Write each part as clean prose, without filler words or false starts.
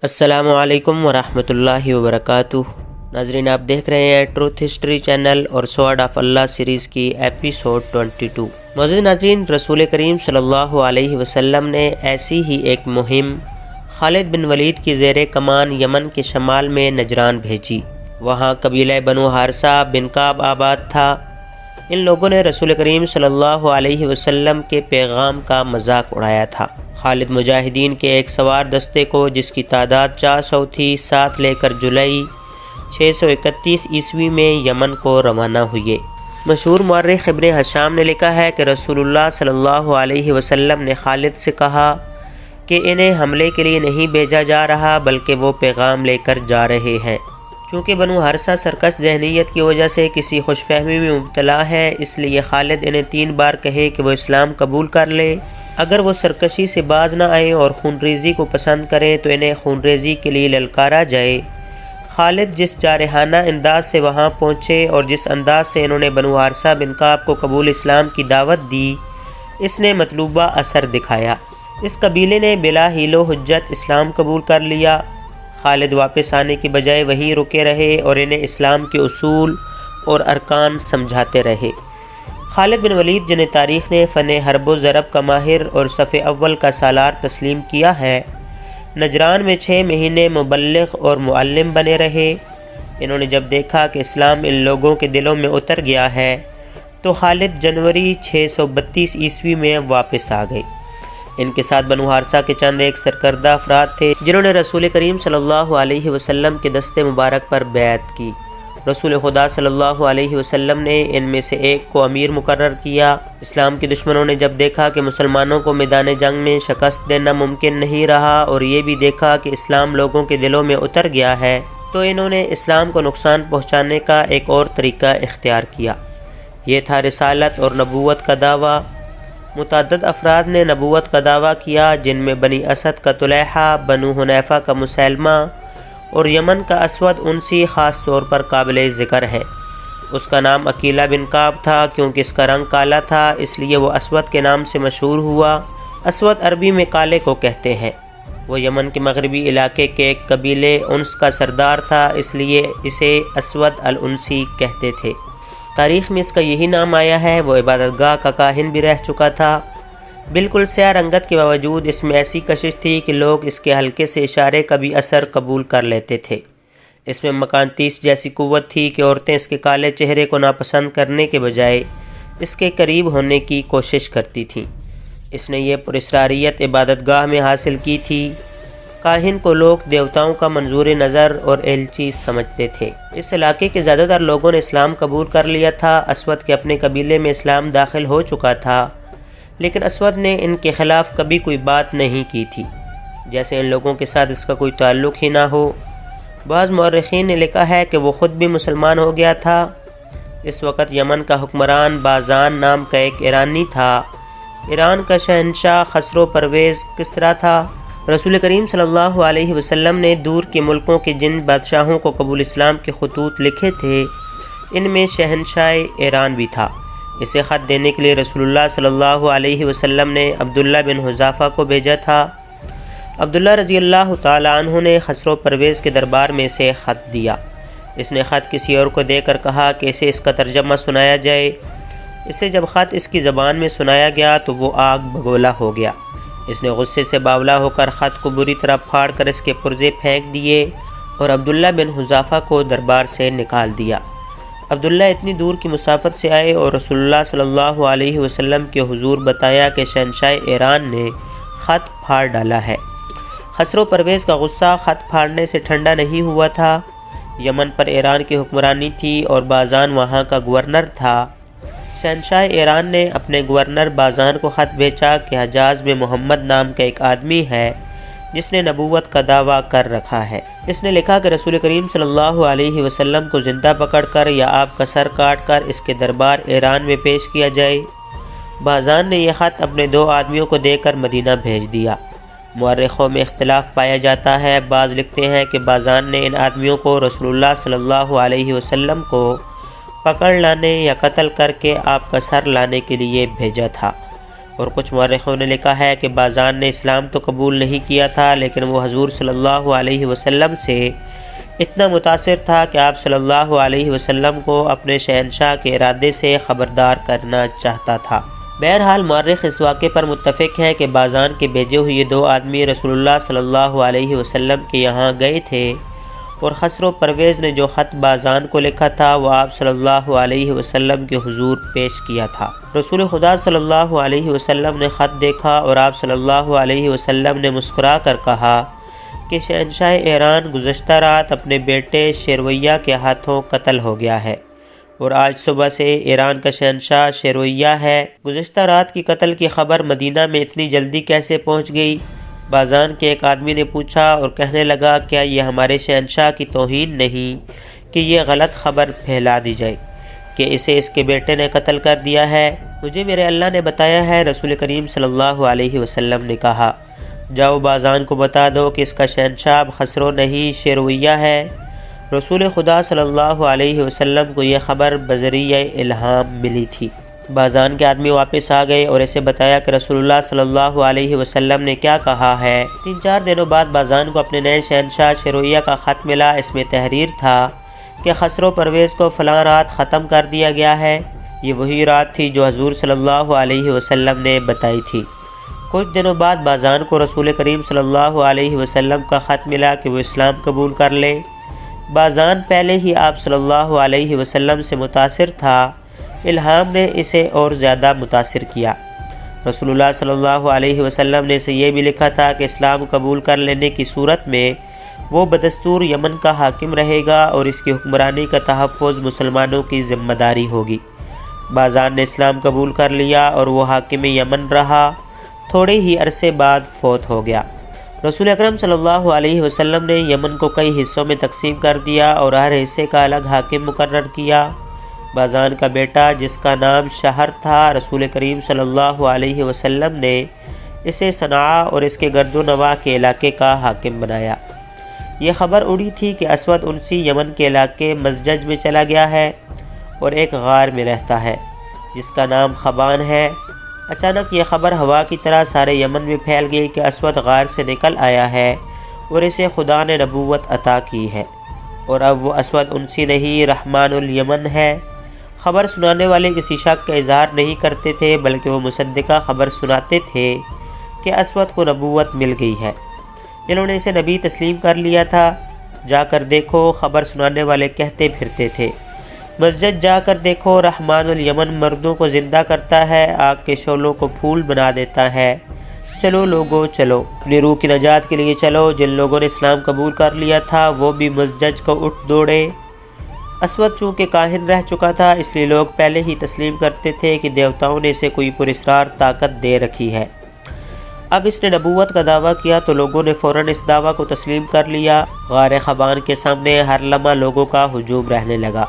السلام علیکم ورحمۃ اللہ وبرکاتہ۔ ناظرین، آپ دیکھ رہے ہیں ٹروتھ ہسٹری چینل اور سورڈ آف اللہ سیریز کی ایپیسوڈ 22۔ معزز ناظرین، رسول کریم صلی اللہ علیہ وسلم نے ایسی ہی ایک مہم خالد بن ولید کی زیر کمان یمن کے شمال میں نجران بھیجی۔ وہاں قبیلہ بنو حارثہ بن کعب آباد تھا۔ ان لوگوں نے رسول کریم صلی اللہ علیہ وسلم کے پیغام کا مذاق اڑایا تھا۔ خالد مجاہدین کے ایک سوار دستے کو، جس کی تعداد 400 تھی، ساتھ لے کر جولائی 631 عیسوی میں یمن کو روانہ ہوئے۔ مشہور مورخ ابن ہشام نے لکھا ہے کہ رسول اللہ صلی اللہ علیہ وسلم نے خالد سے کہا کہ انہیں حملے کے لیے نہیں بھیجا جا رہا، بلکہ وہ پیغام لے کر جا رہے ہیں۔ چونکہ بنو حارثہ سرکش ذہنیت کی وجہ سے کسی خوش فہمی میں مبتلا ہے، اس لیے خالد انہیں 3 بار کہے کہ وہ اسلام قبول کر لے۔ اگر وہ سرکشی سے باز نہ آئیں اور خون ریزی کو پسند کریں تو انہیں خون ریزی کے لیے للکارا جائے۔ خالد جس جارحانہ انداز سے وہاں پہنچے اور جس انداز سے انہوں نے بنو حارثہ بن کعب کو قبول اسلام کی دعوت دی، اس نے مطلوبہ اثر دکھایا۔ اس قبیلے نے بلا حیل و حجت اسلام قبول کر لیا۔ خالد واپس آنے کی بجائے وہیں رکے رہے اور انہیں اسلام کے اصول اور ارکان سمجھاتے رہے۔ خالد بن ولید، جنہیں تاریخ نے فن حرب و ضرب کا ماہر اور صف اول کا سالار تسلیم کیا ہے، نجران میں 6 مہینے مبلغ اور معلم بنے رہے۔ انہوں نے جب دیکھا کہ اسلام ان لوگوں کے دلوں میں اتر گیا ہے تو خالد جنوری 632 عیسوی میں واپس آ گئے۔ ان کے ساتھ بنو حارثہ کے چند ایک سرکردہ افراد تھے جنہوں نے رسول کریم صلی اللہ علیہ وسلم کے دستے مبارک پر بیعت کی۔ رسول خدا صلی اللہ علیہ وسلم نے ان میں سے ایک کو امیر مقرر کیا۔ اسلام کے دشمنوں نے جب دیکھا کہ مسلمانوں کو میدان جنگ میں شکست دینا ممکن نہیں رہا اور یہ بھی دیکھا کہ اسلام لوگوں کے دلوں میں اتر گیا ہے، تو انہوں نے اسلام کو نقصان پہنچانے کا ایک اور طریقہ اختیار کیا۔ یہ تھا رسالت اور نبوت کا دعویٰ۔ متعدد افراد نے نبوت کا دعویٰ کیا، جن میں بنی اسد کا طلیحہ، بنو حنیفہ کا مسیلمہ اور یمن کا اسود انسی خاص طور پر قابل ذکر ہے۔ اس کا نام عقیلہ بن کعب تھا، کیونکہ اس کا رنگ کالا تھا، اس لیے وہ اسود کے نام سے مشہور ہوا۔ اسود عربی میں کالے کو کہتے ہیں۔ وہ یمن کے مغربی علاقے کے ایک قبیلے انس کا سردار تھا، اس لیے اسے اسود الانسی کہتے تھے۔ تاریخ میں اس کا یہی نام آیا ہے۔ وہ عبادت گاہ کا کاہن بھی رہ چکا تھا۔ بالکل سیاہ رنگت کے باوجود اس میں ایسی کشش تھی کہ لوگ اس کے ہلکے سے اشارے کا بھی اثر قبول کر لیتے تھے۔ اس میں مقناطیس جیسی قوت تھی کہ عورتیں اس کے کالے چہرے کو ناپسند کرنے کے بجائے اس کے قریب ہونے کی کوشش کرتی تھیں۔ اس نے یہ پراسراریت عبادت گاہ میں حاصل کی تھی۔ کاہن کو لوگ دیوتاؤں کا منظور نظر اور ایلچی سمجھتے تھے۔ اس علاقے کے زیادہ تر لوگوں نے اسلام قبول کر لیا تھا۔ اسود کے اپنے قبیلے میں اسلام داخل ہو چکا تھا، لیکن اسود نے ان کے خلاف کبھی کوئی بات نہیں کی تھی، جیسے ان لوگوں کے ساتھ اس کا کوئی تعلق ہی نہ ہو۔ بعض مورخین نے لکھا ہے کہ وہ خود بھی مسلمان ہو گیا تھا۔ اس وقت یمن کا حکمران بازان نام کا ایک ایرانی تھا۔ ایران کا شہنشاہ خسرو پرویز کسریٰ تھا۔ رسول کریم صلی اللہ علیہ وسلم نے دور کے ملکوں کے جن بادشاہوں کو قبول اسلام کے خطوط لکھے تھے، ان میں شہنشاہ ایران بھی تھا۔ اسے خط دینے کے لیے رسول اللہ صلی اللہ علیہ وسلم نے عبداللہ بن حذافہ کو بھیجا تھا۔ عبداللہ رضی اللہ تعالیٰ عنہ نے خسرو پرویز کے دربار میں اسے خط دیا۔ اس نے خط کسی اور کو دے کر کہا کہ اسے اس کا ترجمہ سنایا جائے۔ اسے جب خط اس کی زبان میں سنایا گیا تو وہ آگ بگولا ہو گیا۔ اس نے غصے سے باولا ہو کر خط کو بری طرح پھاڑ کر اس کے پرزے پھینک دیے اور عبداللہ بن حذافہ کو دربار سے نکال دیا۔ عبداللہ اتنی دور کی مسافت سے آئے اور رسول اللہ صلی اللہ علیہ وسلم کے حضور بتایا کہ شہنشاہ ایران نے خط پھاڑ ڈالا ہے۔ خسرو پرویز کا غصہ خط پھاڑنے سے ٹھنڈا نہیں ہوا تھا۔ یمن پر ایران کی حکمرانی تھی اور بازان وہاں کا گورنر تھا۔ شہنشاہ ایران نے اپنے گورنر بازان کو خط بھیجا کہ حجاز میں محمد نام کا ایک آدمی ہے جس نے نبوت کا دعویٰ کر رکھا ہے۔ اس نے لکھا کہ رسول کریم صلی اللہ علیہ وسلم کو زندہ پکڑ کر یا آپ کا سر کاٹ کر اس کے دربار ایران میں پیش کیا جائے۔ بازان نے یہ خط اپنے 2 آدمیوں کو دے کر مدینہ بھیج دیا۔ مورخوں میں اختلاف پایا جاتا ہے۔ بعض لکھتے ہیں کہ بازان نے ان آدمیوں کو رسول اللہ صلی اللہ علیہ وسلم کو پکڑ لانے یا قتل کر کے آپ کا سر لانے کے لیے بھیجا تھا، اور کچھ مورخوں نے لکھا ہے کہ بازان نے اسلام تو قبول نہیں کیا تھا، لیکن وہ حضور صلی اللہ علیہ وسلم سے اتنا متاثر تھا کہ آپ صلی اللہ علیہ وسلم کو اپنے شہنشاہ کے ارادے سے خبردار کرنا چاہتا تھا۔ بہرحال مورخ اس واقعے پر متفق ہیں کہ بازان کے بھیجے ہوئے 2 آدمی رسول اللہ صلی اللہ علیہ وسلم کے یہاں گئے تھے، اور خسرو پرویز نے جو خط بازان کو لکھا تھا وہ آپ صلی اللہ علیہ وسلم کے حضور پیش کیا تھا۔ رسول خدا صلی اللہ علیہ وسلم نے خط دیکھا اور آپ صلی اللہ علیہ وسلم نے مسکرا کر کہا کہ شہنشاہ ایران گزشتہ رات اپنے بیٹے شیرویہ کے ہاتھوں قتل ہو گیا ہے، اور آج صبح سے ایران کا شہنشاہ شیرویہ ہے۔ گزشتہ رات کی قتل کی خبر مدینہ میں اتنی جلدی کیسے پہنچ گئی؟ بازان کے ایک آدمی نے پوچھا اور کہنے لگا، کیا یہ ہمارے شہنشاہ کی توہین نہیں کہ یہ غلط خبر پھیلا دی جائے کہ اسے اس کے بیٹے نے قتل کر دیا ہے؟ مجھے میرے اللہ نے بتایا ہے۔ رسول کریم صلی اللہ علیہ وسلم نے کہا، جاؤ بازان کو بتا دو کہ اس کا شہنشاہ اب خسرو نہیں شیرویہ ہے۔ رسول خدا صلی اللہ علیہ وسلم کو یہ خبر بذریعہ الہام ملی تھی۔ بازان کے آدمی واپس آ گئے اور اسے بتایا کہ رسول اللہ صلی اللہ علیہ وسلم نے کیا کہا ہے۔ 3-4 دنوں بعد بازان کو اپنے نئے شہنشاہ شیرویہ کا خط ملا۔ اس میں تحریر تھا کہ خسرو پرویز کو فلاں رات ختم کر دیا گیا ہے۔ یہ وہی رات تھی جو حضور صلی اللہ علیہ وسلم نے بتائی تھی۔ کچھ دنوں بعد بازان کو رسول کریم صلی اللہ علیہ وسلم کا خط ملا کہ وہ اسلام قبول کر لے۔ بازان پہلے ہی آپ صلی اللہ علیہ وسلم سے متاثر تھا، الہام نے اسے اور زیادہ متاثر کیا۔ رسول اللہ صلی اللہ علیہ وسلم نے اسے یہ بھی لکھا تھا کہ اسلام قبول کر لینے کی صورت میں وہ بدستور یمن کا حاکم رہے گا اور اس کی حکمرانی کا تحفظ مسلمانوں کی ذمہ داری ہوگی۔ بازان نے اسلام قبول کر لیا اور وہ حاکم یمن رہا۔ تھوڑے ہی عرصے بعد فوت ہو گیا۔ رسول اکرم صلی اللہ علیہ وسلم نے یمن کو کئی حصوں میں تقسیم کر دیا اور ہر حصے کا الگ حاکم مقرر کیا۔ بازان کا بیٹا جس کا نام شہر تھا، رسول کریم صلی اللہ علیہ وسلم نے اسے صنعاء اور اس کے گرد و نواح کے علاقے کا حاکم بنایا۔ یہ خبر اڑی تھی کہ اسود انسی یمن کے علاقے مزجج میں چلا گیا ہے اور ایک غار میں رہتا ہے جس کا نام خبان ہے۔ اچانک یہ خبر ہوا کی طرح سارے یمن میں پھیل گئی کہ اسود غار سے نکل آیا ہے اور اسے خدا نے نبوت عطا کی ہے، اور اب وہ اسود انسی نہیں رحمان الیمن ہے۔ خبر سنانے والے کسی شک کا اظہار نہیں کرتے تھے، بلکہ وہ مصدقہ خبر سناتے تھے کہ اسود کو نبوت مل گئی ہے۔ انہوں نے اسے نبی تسلیم کر لیا تھا۔ جا کر دیکھو، خبر سنانے والے کہتے پھرتے تھے، مسجد جا کر دیکھو، رحمان الیمن مردوں کو زندہ کرتا ہے، آگ کے شعلوں کو پھول بنا دیتا ہے۔ چلو لوگو چلو، اپنی روح کی نجات کے لیے چلو۔ جن لوگوں نے اسلام قبول کر لیا تھا وہ بھی مسجد کو اٹھ دوڑے۔ اسود چونکہ کاہن رہ چکا تھا، اس لیے لوگ پہلے ہی تسلیم کرتے تھے کہ دیوتاؤں نے اسے کوئی پراسرار طاقت دے رکھی ہے۔ اب اس نے نبوت کا دعویٰ کیا تو لوگوں نے فوراً اس دعویٰ کو تسلیم کر لیا۔ غار خبان کے سامنے ہر لمحہ لوگوں کا ہجوم رہنے لگا۔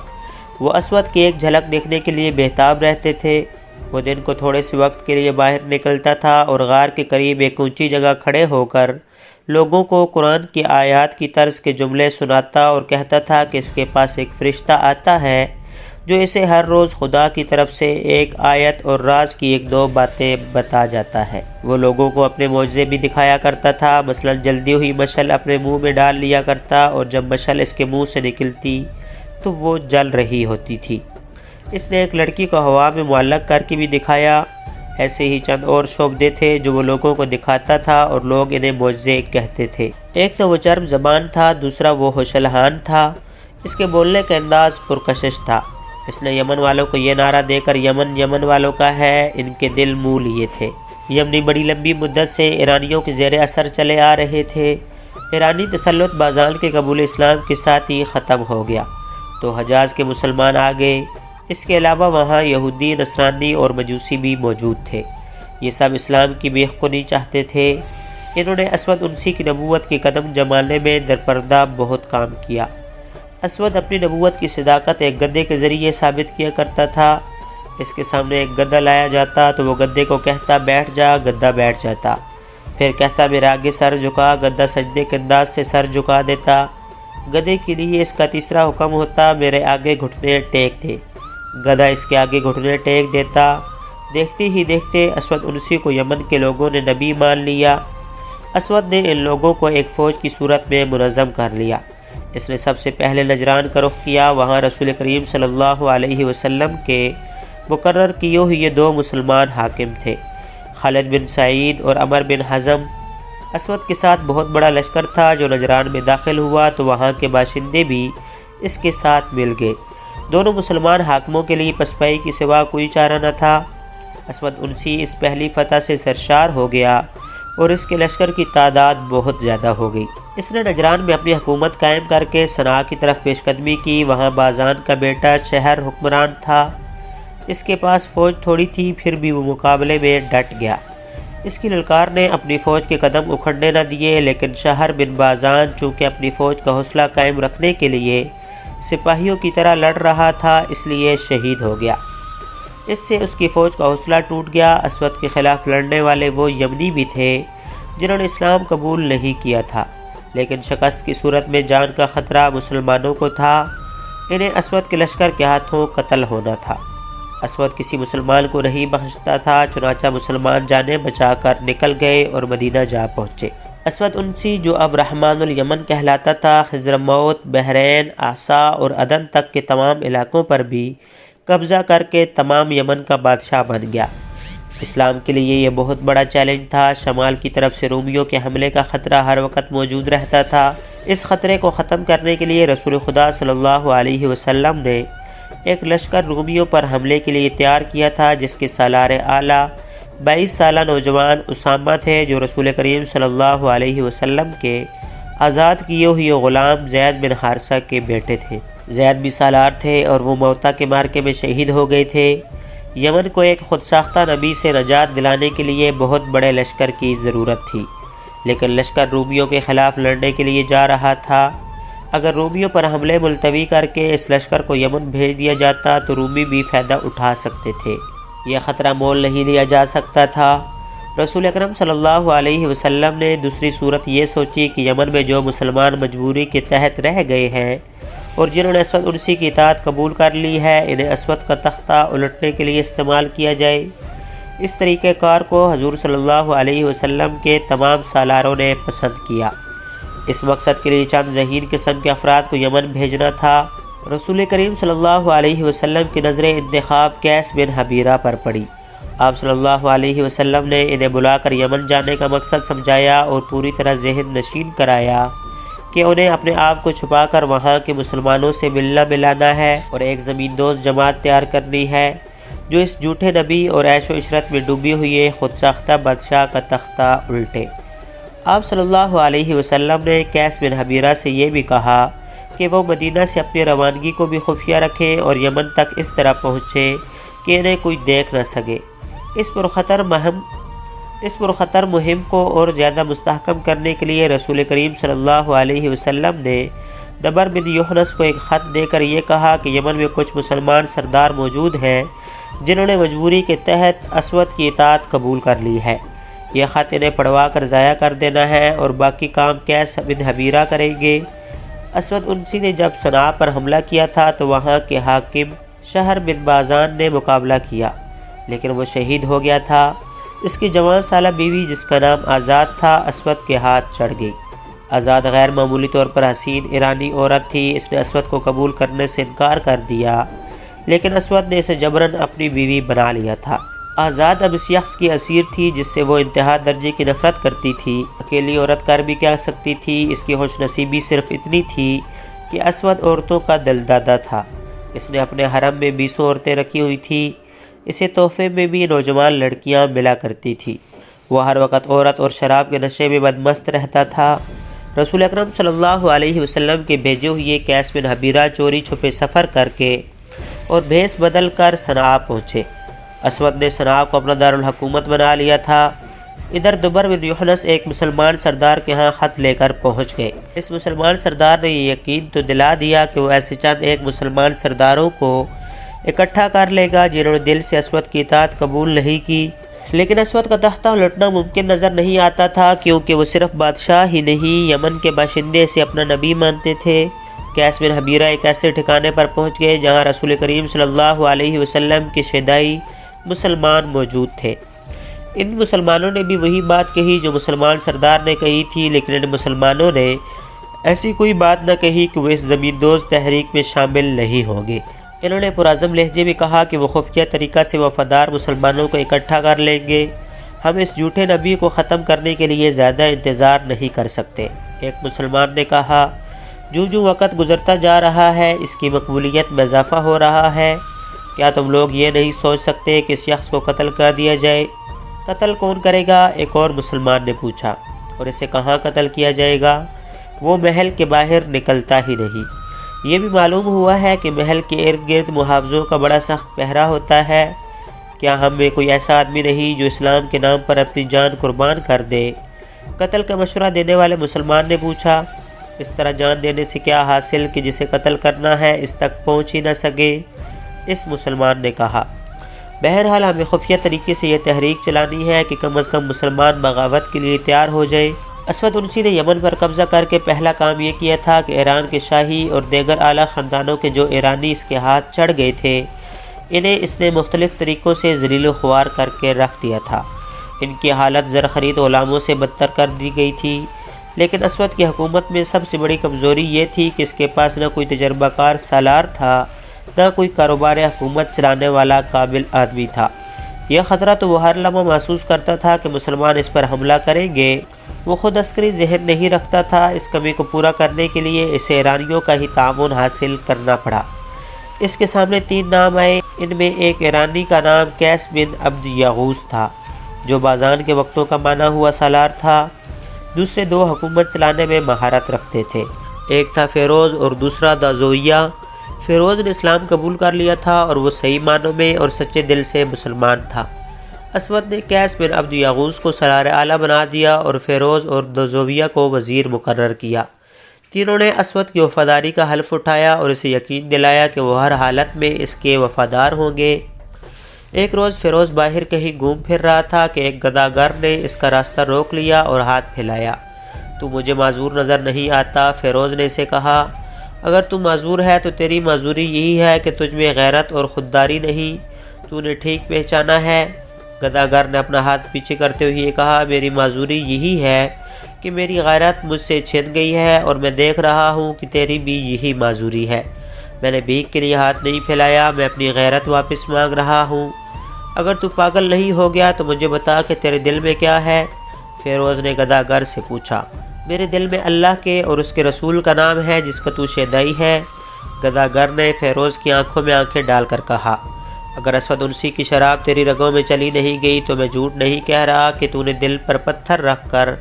وہ اسود کی ایک جھلک دیکھنے کے لیے بہتاب رہتے تھے۔ وہ دن کو تھوڑے سے وقت کے لیے باہر نکلتا تھا اور غار کے قریب ایک اونچی جگہ کھڑے ہو کر لوگوں کو قرآن کی آیات کی طرز کے جملے سناتا اور کہتا تھا کہ اس کے پاس ایک فرشتہ آتا ہے جو اسے ہر روز خدا کی طرف سے ایک آیت اور راز کی 1-2 باتیں بتا جاتا ہے۔ وہ لوگوں کو اپنے معجزے بھی دکھایا کرتا تھا، مثلا جلدی ہوئی مشعل اپنے منہ میں ڈال لیا کرتا اور جب مشعل اس کے منہ سے نکلتی تو وہ جل رہی ہوتی تھی۔ اس نے ایک لڑکی کو ہوا میں معلق کر کے بھی دکھایا۔ ایسے ہی چند اور شعبدے تھے جو وہ لوگوں کو دکھاتا تھا اور لوگ انہیں معجزے کہتے تھے۔ ایک تو وہ چرم زبان تھا، دوسرا وہ ہوشلہان تھا۔ اس کے بولنے کا انداز پرکشش تھا۔ اس نے یمن والوں کو یہ نعرہ دے کر یمن یمن والوں کا ہے، ان کے دل مو لیے تھے۔ یمنی بڑی لمبی مدت سے ایرانیوں کے زیر اثر چلے آ رہے تھے۔ ایرانی تسلط بازان کے قبول اسلام کے ساتھ ہی ختم ہو گیا تو حجاز کے مسلمان آ گئے۔ اس کے علاوہ وہاں یہودی، نصرانی اور مجوسی بھی موجود تھے۔ یہ سب اسلام کی بیخ کو نہیں چاہتے تھے۔ انہوں نے اسود انسی کی نبوت کے قدم جمانے میں درپردہ بہت کام کیا۔ اسود اپنی نبوت کی صداقت ایک گدھے کے ذریعے ثابت کیا کرتا تھا۔ اس کے سامنے ایک گدھا لایا جاتا تو وہ گدھے کو کہتا بیٹھ جا، گدھا بیٹھ جاتا۔ پھر کہتا میرے آگے سر جھکا، گدھا سجدے کے انداز سے سر جھکا دیتا۔ گدھے کے لیے اس کا تیسرا حکم ہوتا میرے آگے گھٹنے ٹیک دے، گدھا اس کے آگے گھٹنے ٹیک دیتا۔ دیکھتے ہی دیکھتے اسود انسی کو یمن کے لوگوں نے نبی مان لیا۔ اسود نے ان لوگوں کو ایک فوج کی صورت میں منظم کر لیا۔ اس نے سب سے پہلے نجران کا رخ کیا۔ وہاں رسول کریم صلی اللہ علیہ وسلم کے مقرر کیے ہوئے دو مسلمان حاکم تھے، خالد بن سعید اور عمر بن حزم۔ اسود کے ساتھ بہت بڑا لشکر تھا جو نجران میں داخل ہوا تو وہاں کے باشندے بھی اس کے ساتھ مل گئے۔ دونوں مسلمان حاکموں کے لیے پسپائی کے سوا کوئی چارہ نہ تھا۔ اسود انسی اس پہلی فتح سے سرشار ہو گیا اور اس کے لشکر کی تعداد بہت زیادہ ہو گئی۔ اس نے نجران میں اپنی حکومت قائم کر کے صنعاء کی طرف پیش قدمی کی۔ وہاں بازان کا بیٹا شہر حکمران تھا۔ اس کے پاس فوج تھوڑی تھی، پھر بھی وہ مقابلے میں ڈٹ گیا۔ اس کی للکار نے اپنی فوج کے قدم اکھڑنے نہ دیے، لیکن شہر بن بازان چونکہ اپنی فوج کا حوصلہ قائم رکھنے کے لیے سپاہیوں کی طرح لڑ رہا تھا، اس لیے شہید ہو گیا۔ اس سے اس کی فوج کا حوصلہ ٹوٹ گیا۔ اسود کے خلاف لڑنے والے وہ یمنی بھی تھے جنہوں نے اسلام قبول نہیں کیا تھا، لیکن شکست کی صورت میں جان کا خطرہ مسلمانوں کو تھا۔ انہیں اسود کے لشکر کے ہاتھوں قتل ہونا تھا۔ اسود کسی مسلمان کو نہیں بخشتا تھا، چنانچہ مسلمان جانیں بچا کر نکل گئے اور مدینہ جا پہنچے۔ اسود انسی جو اب رحمان الیمن کہلاتا تھا، حضرموت، بحرین، احسا اور عدن تک کے تمام علاقوں پر بھی قبضہ کر کے تمام یمن کا بادشاہ بن گیا۔ اسلام کے لیے یہ بہت بڑا چیلنج تھا۔ شمال کی طرف سے رومیوں کے حملے کا خطرہ ہر وقت موجود رہتا تھا۔ اس خطرے کو ختم کرنے کے لیے رسول خدا صلی اللہ علیہ وسلم نے ایک لشکر رومیوں پر حملے کے لیے تیار کیا تھا، جس کے سالار اعلیٰ 22 سالہ نوجوان اسامہ تھے، جو رسول کریم صلی اللہ علیہ وسلم کے آزاد کیے ہوئے غلام زید بن حارثہ کے بیٹے تھے۔ زید بھی سالار تھے اور وہ موتا کے مارکے میں شہید ہو گئے تھے۔ یمن کو ایک خود ساختہ نبی سے نجات دلانے کے لیے بہت بڑے لشکر کی ضرورت تھی، لیکن لشکر رومیوں کے خلاف لڑنے کے لیے جا رہا تھا۔ اگر رومیوں پر حملے ملتوی کر کے اس لشکر کو یمن بھیج دیا جاتا تو رومی بھی فائدہ اٹھا سکتے تھے۔ یہ خطرہ مول نہیں لیا جا سکتا تھا۔ رسول اکرم صلی اللہ علیہ وسلم نے دوسری صورت یہ سوچی کہ یمن میں جو مسلمان مجبوری کے تحت رہ گئے ہیں اور جنہوں نے اسود انسی کی اطاعت قبول کر لی ہے، انہیں اسود کا تختہ الٹنے کے لیے استعمال کیا جائے۔ اس طریقہ کار کو حضور صلی اللہ علیہ وسلم کے تمام سالاروں نے پسند کیا۔ اس مقصد کے لیے چند ذہین قسم کے افراد کو یمن بھیجنا تھا۔ رسول کریم صلی اللہ علیہ وسلم کی نظر انتخاب قیس بن حبیرہ پر پڑی۔ آپ صلی اللہ علیہ وسلم نے انہیں بلا کر یمن جانے کا مقصد سمجھایا اور پوری طرح ذہن نشین کرایا کہ انہیں اپنے آپ کو چھپا کر وہاں کے مسلمانوں سے ملنا ملانا ہے اور ایک زمین دوز جماعت تیار کرنی ہے جو اس جھوٹے نبی اور عیش و عشرت میں ڈوبی ہوئی خود ساختہ بادشاہ کا تختہ الٹے۔ آپ صلی اللہ علیہ وسلم نے قیس بن حبیرہ سے یہ بھی کہا کہ وہ مدینہ سے اپنی روانگی کو بھی خفیہ رکھے اور یمن تک اس طرح پہنچے کہ انہیں کوئی دیکھ نہ سکے۔ اس پرخطر مہم کو اور زیادہ مستحکم کرنے کے لیے رسول کریم صلی اللہ علیہ وسلم نے دبر بن یحنس کو ایک خط دے کر یہ کہا کہ یمن میں کچھ مسلمان سردار موجود ہیں جنہوں نے مجبوری کے تحت اسود کی اطاعت قبول کر لی ہے۔ یہ خط انہیں پڑھوا کر ضائع کر دینا ہے اور باقی کام قیس بن حبیرہ کریں گے۔ اسود انسی نے جب صنعاء پر حملہ کیا تھا تو وہاں کے حاکم شہر بن بازان نے مقابلہ کیا، لیکن وہ شہید ہو گیا تھا۔ اس کی جوان سالہ بیوی جس کا نام آزاد تھا اسود کے ہاتھ چڑھ گئی۔ آزاد غیر معمولی طور پر حسین ایرانی عورت تھی۔ اس نے اسود کو قبول کرنے سے انکار کر دیا، لیکن اسود نے اسے جبراً اپنی بیوی بنا لیا تھا۔ آزاد اب اس شخص کی اسیر تھی جس سے وہ انتہا درجے کی نفرت کرتی تھی۔ اکیلی عورت کر بھی کیا سکتی تھی؟ اس کی خوش نصیبی صرف اتنی تھی کہ اسود عورتوں کا دلدادہ تھا۔ اس نے اپنے حرم میں 20 عورتیں رکھی ہوئی تھی۔ اسے تحفے میں بھی نوجوان لڑکیاں ملا کرتی تھی۔ وہ ہر وقت عورت اور شراب کے نشے میں بدمست رہتا تھا۔ رسول اکرم صلی اللہ علیہ وسلم کے بھیجے ہوئے قیس بن حبیرہ چوری چھپے سفر کر کے اور بھیس بدل کر صنعاء پہنچے۔ اسود نے صنعاء کو اپنا دارالحکومت بنا لیا تھا۔ ادھر دبر بن یحنس ایک مسلمان سردار کے ہاں خط لے کر پہنچ گئے۔ اس مسلمان سردار نے یہ یقین تو دلا دیا کہ وہ ایسے چند ایک مسلمان سرداروں کو اکٹھا کر لے گا جنہوں نے دل سے اسود کی اطاعت قبول نہیں کی، لیکن اسود کا تختہ الٹنا ممکن نظر نہیں آتا تھا، کیونکہ وہ صرف بادشاہ ہی نہیں یمن کے باشندے سے اپنا نبی مانتے تھے۔ قیس بن حبیرہ ایک ایسے ٹھکانے پر پہنچ گئے جہاں رسول کریم صلی اللہ علیہ وسلم کی شیدائی مسلمان موجود تھے۔ ان مسلمانوں نے بھی وہی بات کہی جو مسلمان سردار نے کہی تھی، لیکن ان مسلمانوں نے ایسی کوئی بات نہ کہی کہ وہ اس زمین دوز تحریک میں شامل نہیں ہوں گے۔ انہوں نے پرعزم لہجے میں کہا کہ وہ خفیہ طریقہ سے وفادار مسلمانوں کو اکٹھا کر لیں گے۔ ہم اس جھوٹے نبی کو ختم کرنے کے لیے زیادہ انتظار نہیں کر سکتے۔ ایک مسلمان نے کہا، جو وقت گزرتا جا رہا ہے اس کی مقبولیت میں اضافہ ہو رہا ہے۔ کیا تم لوگ یہ نہیں سوچ سکتے کہ اس شخص کو قتل کر دیا جائے؟ قتل کون کرے گا؟ ایک اور مسلمان نے پوچھا۔ اور اسے کہاں قتل کیا جائے گا؟ وہ محل کے باہر نکلتا ہی نہیں۔ یہ بھی معلوم ہوا ہے کہ محل کے ارد گرد محافظوں کا بڑا سخت پہرا ہوتا ہے۔ کیا ہم میں کوئی ایسا آدمی نہیں جو اسلام کے نام پر اپنی جان قربان کر دے؟ قتل کا مشورہ دینے والے مسلمان نے پوچھا، اس طرح جان دینے سے کیا حاصل کہ جسے قتل کرنا ہے اس تک پہنچ ہی نہ سکے؟ اس مسلمان نے کہا، بہرحال ہمیں خفیہ طریقے سے یہ تحریک چلانی ہے کہ کم از کم مسلمان بغاوت کے لیے تیار ہو جائے۔ اسود انسی نے یمن پر قبضہ کر کے پہلا کام یہ کیا تھا کہ ایران کے شاہی اور دیگر اعلیٰ خاندانوں کے جو ایرانی اس کے ہاتھ چڑھ گئے تھے انہیں اس نے مختلف طریقوں سے ذلیل و خوار کر کے رکھ دیا تھا۔ ان کی حالت زر خرید غلاموں سے بدتر کر دی گئی تھی، لیکن اسود کی حکومت میں سب سے بڑی کمزوری یہ تھی کہ اس کے پاس نہ کوئی تجربہ کار سالار تھا، نہ کوئی کاروبار حکومت چلانے والا قابل آدمی تھا۔ یہ خطرہ تو وہ ہر لمحہ محسوس کرتا تھا کہ مسلمان اس پر حملہ کریں گے۔ وہ خود عسکری ذہن نہیں رکھتا تھا۔ اس کمی کو پورا کرنے کے لیے اسے ایرانیوں کا ہی تعاون حاصل کرنا پڑا۔ اس کے سامنے 3 نام آئے۔ ان میں ایک ایرانی کا نام قیس بن عبد یغوث تھا جو بازان کے وقتوں کا مانا ہوا سالار تھا۔ دوسرے 2 حکومت چلانے میں مہارت رکھتے تھے، ایک تھا فیروز اور دوسرا دازویہ۔ فیروز نے اسلام قبول کر لیا تھا اور وہ صحیح معنوں میں اور سچے دل سے مسلمان تھا۔ اسود نے قیس بن عبد یغوث کو سرار اعلیٰ بنا دیا اور فیروز اور دازویہ کو وزیر مقرر کیا۔ تینوں نے اسود کی وفاداری کا حلف اٹھایا اور اسے یقین دلایا کہ وہ ہر حالت میں اس کے وفادار ہوں گے۔ ایک روز فیروز باہر کہیں گھوم پھر رہا تھا کہ ایک گداگر نے اس کا راستہ روک لیا اور ہاتھ پھیلایا۔ تو مجھے معذور نظر نہیں آتا؟ فیروز نے اسے کہا، اگر تو معذور ہے تو تیری معذوری یہی ہے کہ تجھ میں غیرت اور خودداری نہیں۔ تو نے ٹھیک پہچانا ہے۔ گداگر نے اپنا ہاتھ پیچھے کرتے ہوئے یہ کہا، میری معذوری یہی ہے کہ میری غیرت مجھ سے چھن گئی ہے اور میں دیکھ رہا ہوں کہ تیری بھی یہی معذوری ہے۔ میں نے بھیک کے لیے ہاتھ نہیں پھیلایا، میں اپنی غیرت واپس مانگ رہا ہوں۔ اگر تو پاگل نہیں ہو گیا تو مجھے بتا کہ تیرے دل میں کیا ہے؟ فیروز نے گداگر سے پوچھا۔ میرے دل میں اللہ کے اور اس کے رسول کا نام ہے جس کا تو شیدائی ہے۔ گداگر نے فیروز کی آنکھوں میں آنکھیں ڈال کر کہا، اگر اسود انسی کی شراب تیری رگوں میں چلی نہیں گئی تو میں جھوٹ نہیں کہہ رہا کہ تو نے دل پر پتھر رکھ کر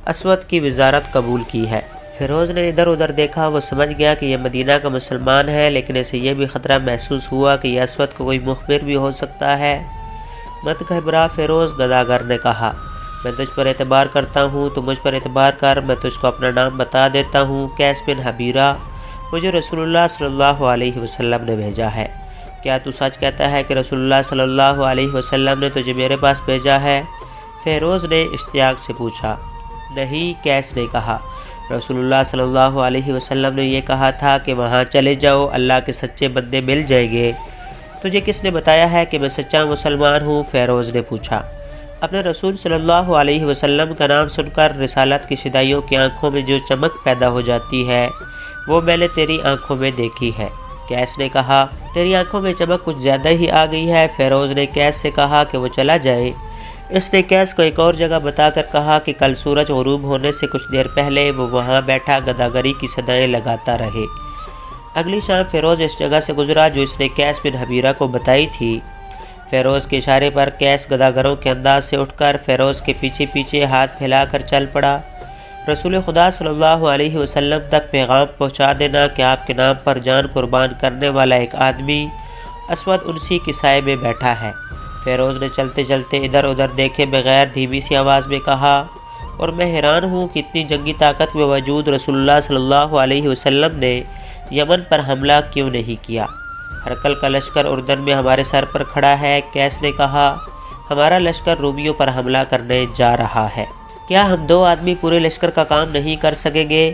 اسود کی وزارت قبول کی ہے۔ فیروز نے ادھر ادھر دیکھا۔ وہ سمجھ گیا کہ یہ مدینہ کا مسلمان ہے، لیکن اسے یہ بھی خطرہ محسوس ہوا کہ یہ اسود کو کوئی مخبر بھی ہو سکتا ہے۔ مت گھبرا فیروز، گداگر نے کہا، میں تجھ پر اعتبار کرتا ہوں، تو مجھ پر اعتبار کر۔ میں تجھ کو اپنا نام بتا دیتا ہوں، قیس بن حبیرہ۔ مجھے رسول اللہ صلی اللہ علیہ وسلم نے بھیجا ہے۔ کیا تو سچ کہتا ہے کہ رسول اللہ صلی اللہ علیہ وسلم نے تجھے میرے پاس بھیجا ہے؟ فیروز نے اشتیاق سے پوچھا۔ نہیں، قیس نے کہا، رسول اللہ صلی اللہ علیہ وسلم نے یہ کہا تھا کہ وہاں چلے جاؤ، اللہ کے سچے بندے مل جائیں گے۔ تجھے کس نے بتایا ہے کہ میں سچا مسلمان ہوں؟ فیروز نے پوچھا۔ اپنے رسول صلی اللہ علیہ وسلم کا نام سن کر رسالت کی شدائیوں کی آنکھوں میں جو چمک پیدا ہو جاتی ہے وہ میں نے تیری آنکھوں میں دیکھی ہے۔ قیس نے کہا، تیری آنکھوں میں چمک کچھ زیادہ ہی آ گئی ہے۔ فیروز نے قیس سے کہا کہ وہ چلا جائے۔ اس نے قیس کو ایک اور جگہ بتا کر کہا کہ کل سورج غروب ہونے سے کچھ دیر پہلے وہ وہاں بیٹھا گداگری کی صدائیں لگاتا رہے۔ اگلی شام فیروز اس جگہ سے گزرا جو اس نے قیس بن حبیرہ کو بتائی تھی۔ فیروز کے اشارے پر قیس گداگروں کے انداز سے اٹھ کر فیروز کے پیچھے پیچھے ہاتھ پھیلا کر چل پڑا۔ رسول خدا صلی اللہ علیہ وسلم تک پیغام پہنچا دینا کہ آپ کے نام پر جان قربان کرنے والا ایک آدمی اسود انسی کے سائے میں بیٹھا ہے۔ فیروز نے چلتے چلتے ادھر ادھر دیکھے بغیر دھیمی سی آواز میں کہا، اور میں حیران ہوں کہ اتنی جنگی طاقت کے باوجود رسول اللہ صلی اللہ علیہ وسلم نے یمن پر حملہ کیوں نہیں کیا؟ ہرقل کا لشکر اردن میں ہمارے سر پر کھڑا ہے۔ قیس نے کہا، ہمارا لشکر رومیوں پر حملہ کرنے جا رہا ہے۔ کیا ہم 2 آدمی پورے لشکر کا کام نہیں کر سکیں گے؟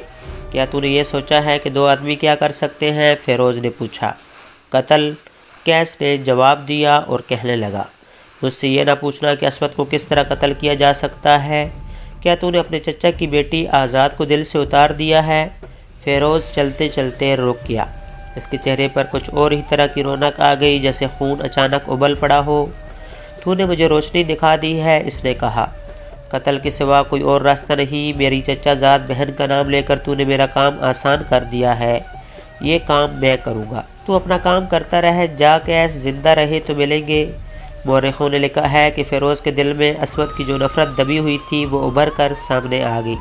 کیا تو نے یہ سوچا ہے کہ 2 آدمی کیا کر سکتے ہیں؟ فیروز نے پوچھا۔ قتل، قیس نے جواب دیا اور کہنے لگا، مجھ سے یہ نہ پوچھنا کہ اسود کو کس طرح قتل کیا جا سکتا ہے، کیا تو نے اپنے چچا کی بیٹی آزاد کو دل سے اتار دیا ہے؟ فیروز چلتے چلتے رک گیا۔ اس کے چہرے پر کچھ اور ہی طرح کی رونق آ گئی، جیسے خون اچانک ابل پڑا ہو۔ تو نے مجھے روشنی دکھا دی ہے، اس نے کہا۔ قتل کے سوا کوئی اور راستہ نہیں، میری چچا زاد بہن کا نام لے کر تو نے میرا کام آسان کر دیا ہے، یہ کام میں کروں گا۔ تو اپنا کام کرتا رہے، جا کے زندہ رہے تو ملیں گے۔ مورخوں نے لکھا ہے کہ فیروز کے دل میں اسود کی جو نفرت دبی ہوئی تھی وہ ابھر کر سامنے آ گئی۔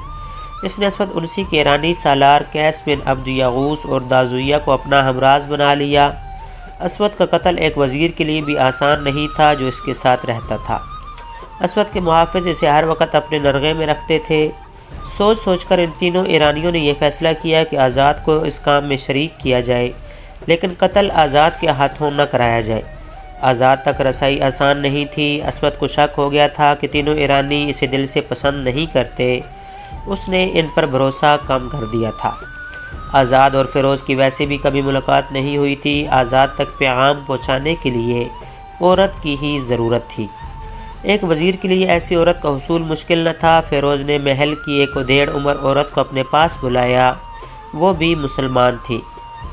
اس نے اسود انسی کے ایرانی سالار قیس بن عبد یغوث اور دازویہ کو اپنا ہمراز بنا لیا۔ اسود کا قتل ایک وزیر کے لیے بھی آسان نہیں تھا جو اس کے ساتھ رہتا تھا۔ اسود کے محافظ اسے ہر وقت اپنے نرغے میں رکھتے تھے۔ سوچ سوچ کر ان تینوں ایرانیوں نے یہ فیصلہ کیا کہ آزاد کو اس کام میں شریک کیا جائے، لیکن قتل آزاد کے ہاتھوں نہ کرایا جائے۔ آزاد تک رسائی آسان نہیں تھی۔ اسود کو شک ہو گیا تھا کہ تینوں ایرانی اسے دل سے پسند نہیں کرتے۔ اس نے ان پر بھروسہ کم کر دیا تھا۔ آزاد اور فیروز کی ویسے بھی کبھی ملاقات نہیں ہوئی تھی۔ آزاد تک پیغام پہنچانے کے لیے عورت کی ہی ضرورت تھی۔ ایک وزیر کے لیے ایسی عورت کا حصول مشکل نہ تھا۔ فیروز نے محل کی ایک ادھیڑ عمر عورت کو اپنے پاس بلایا، وہ بھی مسلمان تھی۔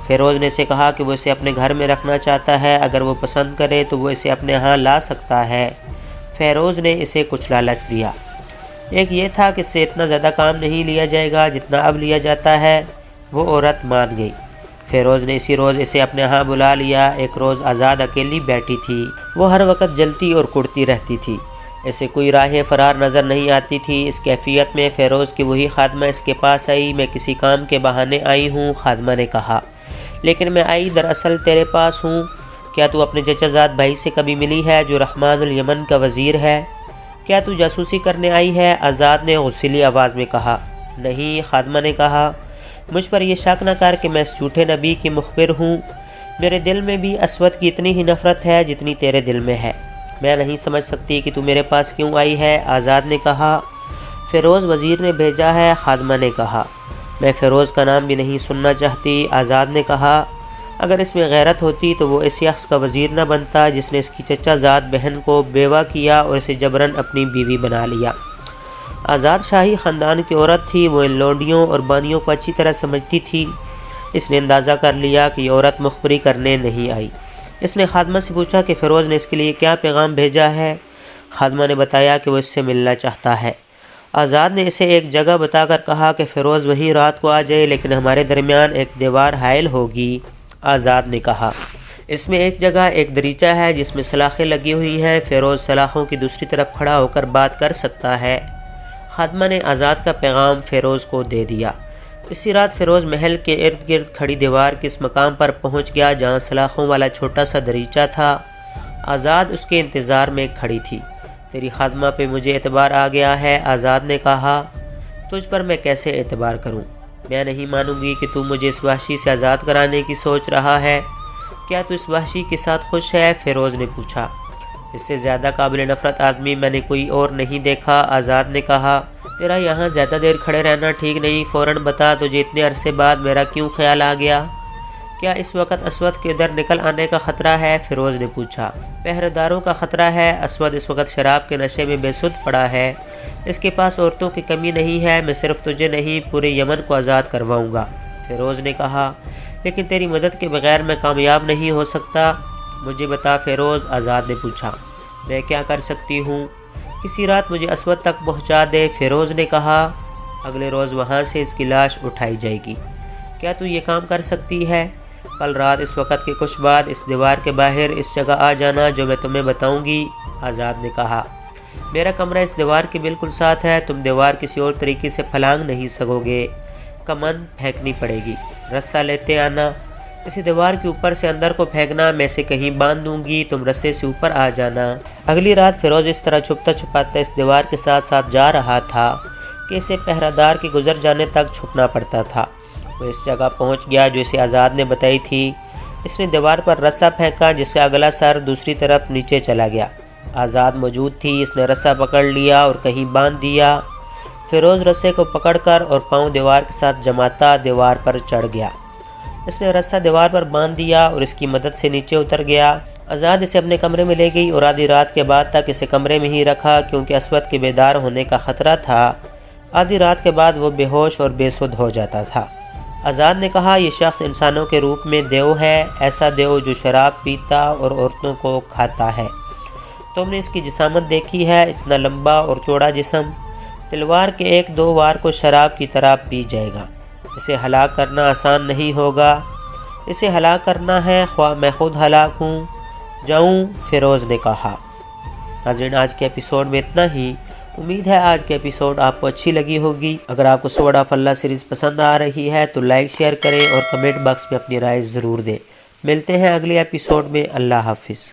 فیروز نے اسے کہا کہ وہ اسے اپنے گھر میں رکھنا چاہتا ہے، اگر وہ پسند کرے تو وہ اسے اپنے ہاں لا سکتا ہے۔ فیروز نے اسے کچھ لالچ دیا۔ ایک یہ تھا کہ اس سے اتنا زیادہ کام نہیں لیا جائے گا جتنا اب لیا جاتا ہے۔ وہ عورت مان گئی۔ فیروز نے اسی روز اسے اپنے ہاں بلا لیا۔ ایک روز آزاد اکیلی بیٹھی تھی، وہ ہر وقت جلتی اور کڑتی رہتی تھی، اسے کوئی راہ فرار نظر نہیں آتی تھی۔ اس کیفیت میں فیروز کی وہی خادمہ اس کے پاس آئی۔ میں کسی کام کے بہانے آئی ہوں، خادمہ نے کہا، لیکن میں آئی دراصل تیرے پاس ہوں۔ کیا تو اپنے چچا زاد بھائی سے کبھی ملی ہے جو رحمان الیمن کا وزیر ہے؟ کیا تو جاسوسی کرنے آئی ہے؟ آزاد نے غصیلی آواز میں کہا۔ نہیں، خادمہ نے کہا، مجھ پر یہ شک نہ کر کہ میں اس جھوٹے نبی کی مخبر ہوں۔ میرے دل میں بھی اسود کی اتنی ہی نفرت ہے جتنی تیرے دل میں ہے۔ میں نہیں سمجھ سکتی کہ تو میرے پاس کیوں آئی ہے، آزاد نے کہا۔ فیروز وزیر نے بھیجا ہے، خادمہ نے کہا۔ میں فیروز کا نام بھی نہیں سننا چاہتی، آزاد نے کہا۔ اگر اس میں غیرت ہوتی تو وہ اس شخص کا وزیر نہ بنتا جس نے اس کی چچا زاد بہن کو بیوہ کیا اور اسے جبراً اپنی بیوی بنا لیا۔ آزاد شاہی خاندان کی عورت تھی، وہ ان لونڈیوں اور بانیوں کو اچھی طرح سمجھتی تھی۔ اس نے اندازہ کر لیا کہ یہ عورت مخبری کرنے نہیں آئی۔ اس نے خادمہ سے پوچھا کہ فیروز نے اس کے لیے کیا پیغام بھیجا ہے۔ خادمہ نے بتایا کہ وہ اس سے ملنا چاہتا ہے۔ آزاد نے اسے ایک جگہ بتا کر کہا کہ فیروز وہیں رات کو آ جائے، لیکن ہمارے درمیان ایک دیوار حائل ہوگی۔ آزاد نے کہا، اس میں ایک جگہ ایک دریچہ ہے جس میں سلاخیں لگی ہوئی ہیں، فیروز سلاخوں کی دوسری طرف کھڑا ہو کر بات کر سکتا ہے۔ خادمہ نے آزاد کا پیغام فیروز کو دے دیا۔ اسی رات فیروز محل کے ارد گرد کھڑی دیوار کے اس مقام پر پہنچ گیا جہاں سلاخوں والا چھوٹا سا دریچہ تھا۔ آزاد اس کے انتظار میں کھڑی تھی۔ تیری خادمہ پہ مجھے اعتبار آ گیا ہے، آزاد نے کہا۔ تجھ پر میں کیسے اعتبار کروں؟ میں نہیں مانوں گی کہ تو مجھے اس وحشی سے آزاد کرانے کی سوچ رہا ہے۔ کیا تو اس وحشی کے ساتھ خوش ہے؟ فیروز نے پوچھا۔ اس سے زیادہ قابل نفرت آدمی میں نے کوئی اور نہیں دیکھا، آزاد نے کہا۔ تیرا یہاں زیادہ دیر کھڑے رہنا ٹھیک نہیں، فوراً بتا تجھے اتنے عرصے بعد میرا کیوں خیال آ گیا؟ کیا اس وقت اسود کے ادھر نکل آنے کا خطرہ ہے؟ فیروز نے پوچھا۔ پہرے داروں کا خطرہ ہے، اسود اس وقت شراب کے نشے میں بے سدھ پڑا ہے، اس کے پاس عورتوں کی کمی نہیں ہے، میں صرف تجھے نہیں پورے یمن کو آزاد کرواؤں گا، فیروز نے کہا۔ لیکن تیری مدد کے بغیر میں کامیاب نہیں ہو سکتا۔ مجھے بتا فیروز، آزاد نے پوچھا، میں کیا کر سکتی ہوں؟ کسی رات مجھے اسود تک پہنچا دے، فیروز نے کہا۔ اگلے روز وہاں سے اس کی لاش اٹھائی جائے گی۔ کیا تو یہ کام کر سکتی ہے؟ کل رات اس وقت کے کچھ بعد اس دیوار کے باہر اس جگہ آ جانا جو میں تمہیں بتاؤں گی، آزاد نے کہا۔ میرا کمرہ اس دیوار کے بالکل ساتھ ہے، تم دیوار کسی اور طریقے سے پھلانگ نہیں سکو گے، کمند پھینکنی پڑے گی، رسہ لیتے آنا، اسی دیوار کے اوپر سے اندر کو پھینکنا، میں اسے کہیں باندھ دوں گی، تم رسے سے اوپر آ جانا۔ اگلی رات فیروز اس طرح چھپتا چھپاتا اس دیوار کے ساتھ ساتھ جا رہا تھا کہ اسے پہرہ دار کے گزر جانے تک چھپنا پڑتا تھا۔ وہ اس جگہ پہنچ گیا جو اسے آزاد نے بتائی تھی۔ اس نے دیوار پر رسہ پھینکا جس سے اگلا سر دوسری طرف نیچے چلا گیا۔ آزاد موجود تھی، اس نے رسہ پکڑ لیا اور کہیں باندھ دیا۔ فیروز رسے کو پکڑ کر اور پاؤں دیوار کے ساتھ جماتا دیوار پر چڑھ گیا۔ اس نے رسہ دیوار پر باندھ دیا اور اس کی مدد سے نیچے اتر گیا۔ آزاد اسے اپنے کمرے میں لے گئی اور آدھی رات کے بعد تک اسے کمرے میں ہی رکھا کیونکہ اسود کے بیدار ہونے کا خطرہ تھا۔ آدھی رات کے بعد وہ بے ہوش اور بے سدھ ہو جاتا تھا۔ آزاد نے کہا یہ شخص انسانوں کے روپ میں دیو ہے، ایسا دیو جو شراب پیتا اور عورتوں کو کھاتا ہے۔ تم نے اس کی جسامت دیکھی ہے، اتنا لمبا اور چوڑا جسم، تلوار کے 1-2 وار کو شراب کی طرح پی جائے گا۔ اسے ہلاک کرنا آسان نہیں ہوگا، اسے ہلاک کرنا ہے خواہ میں خود ہلاک ہوں جاؤں، فیروز نے کہا۔ ناظرین آج کے ایپیسوڈ میں اتنا ہی۔ امید ہے آج کے ایپیسوڈ آپ کو اچھی لگی ہوگی۔ اگر آپ کو سورڈ آف اللہ سیریز پسند آ رہی ہے تو لائک شیئر کریں اور کمنٹ باکس میں اپنی رائے ضرور دیں۔ ملتے ہیں اگلے ایپیسوڈ میں۔ اللہ حافظ۔